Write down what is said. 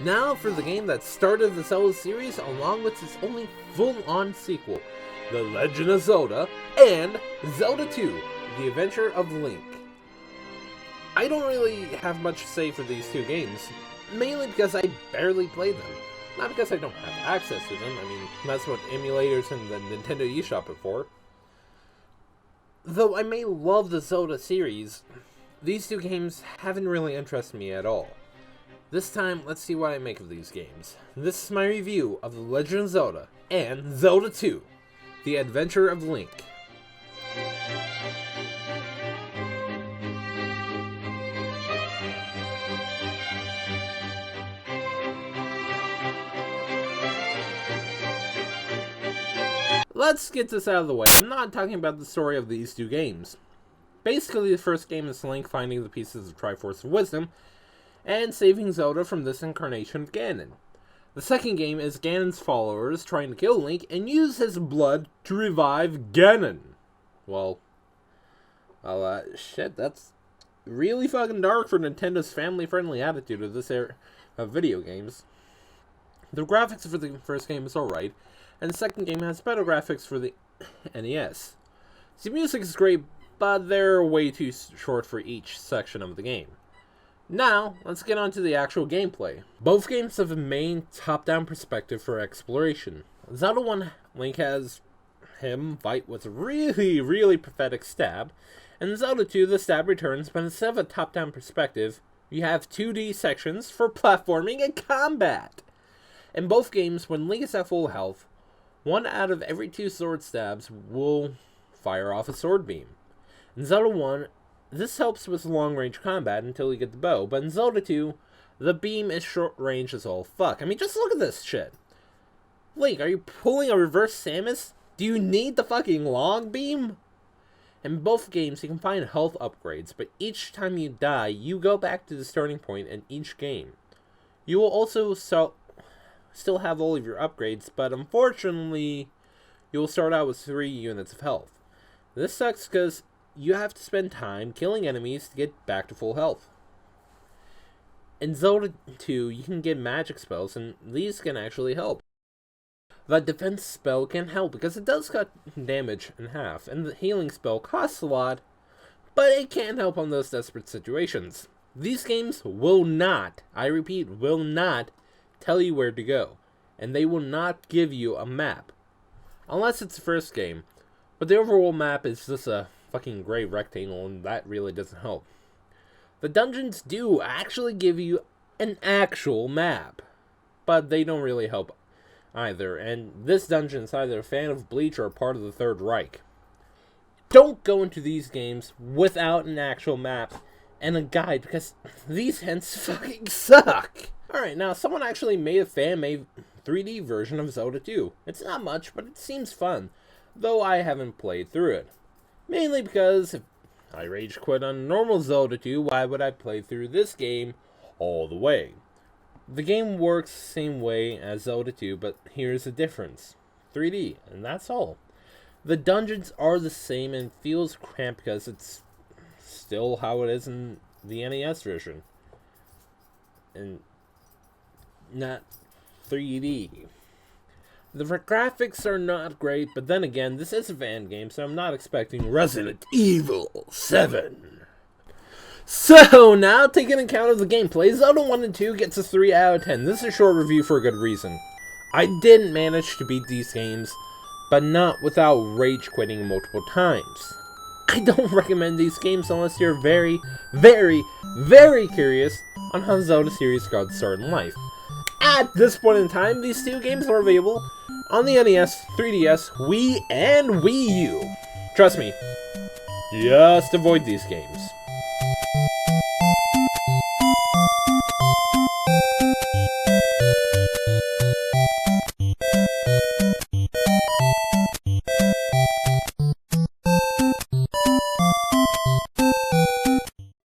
Now for the game that started the Zelda series along with its only full-on sequel, The Legend of Zelda and Zelda 2, The Adventure of Link. I don't really have much to say for these two games, mainly because I barely played them. Not because I don't have access to them, I mean, that's what emulators and the Nintendo eShop are for. Though I may love the Zelda series, these two games haven't really interested me at all. This time, let's see what I make of these games. This is my review of The Legend of Zelda and Zelda 2, The Adventure of Link. Let's get this out of the way. I'm not talking about the story of these two games. Basically, the first game is Link finding the pieces of Triforce of Wisdom and saving Zelda from this incarnation of Ganon. The second game is Ganon's followers trying to kill Link and use his blood to revive Ganon. Well, shit, that's really fucking dark for Nintendo's family-friendly attitude of this era of video games. The graphics for the first game is alright, and the second game has better graphics for the NES. The music is great, but they're way too short for each section of the game. Now, let's get on to the actual gameplay. Both games have a main top-down perspective for exploration. Zelda 1, Link has him fight with a really pathetic stab, and in Zelda 2, the stab returns, but instead of a top-down perspective, you have 2D sections for platforming and combat. In both games, when Link is at full health, 1 out of every 2 sword stabs will fire off a sword beam. In Zelda 1, this helps with long-range combat until you get the bow, but in Zelda 2, the beam is short-range as all fuck. I mean, just look at this shit. Link, are you pulling a reverse Samus? Do you need the fucking long beam? In both games, you can find health upgrades, but each time you die, you go back to the starting point in each game. You will also still have all of your upgrades, but unfortunately, you will start out with 3 units of health. This sucks because you have to spend time killing enemies to get back to full health. In Zelda 2, you can get magic spells, and these can actually help. The defense spell can help because it does cut damage in half, and the healing spell costs a lot, but it can help on those desperate situations. These games will not, I repeat, will not tell you where to go, and they will not give you a map. Unless it's the first game, but the overall map is just a fucking gray rectangle, and that really doesn't help. The dungeons do actually give you an actual map, but they don't really help either, and this dungeon is either a fan of Bleach or a part of the Third Reich. Don't go into these games without an actual map and a guide, because these hints fucking suck! Alright, now someone actually made a fan-made 3D version of Zelda 2. It's not much, but it seems fun, though I haven't played through it. Mainly because if I rage quit on normal Zelda 2, why would I play through this game all the way? The game works the same way as Zelda 2, but here's the difference. 3D, and that's all. The dungeons are the same and feels cramped because it's still how it is in the NES version. And not 3D. The graphics are not great, but then again, this is a fan game, so I'm not expecting Resident Evil 7. So, now taking account of the gameplay, Zelda 1 and 2 gets a 3 out of 10. This is a short review for a good reason. I didn't manage to beat these games, but not without rage quitting multiple times. I don't recommend these games unless you're very curious on how the Zelda series got started in life. At this point in time, these two games are available on the NES, 3DS, Wii, and Wii U. Trust me, just avoid these games.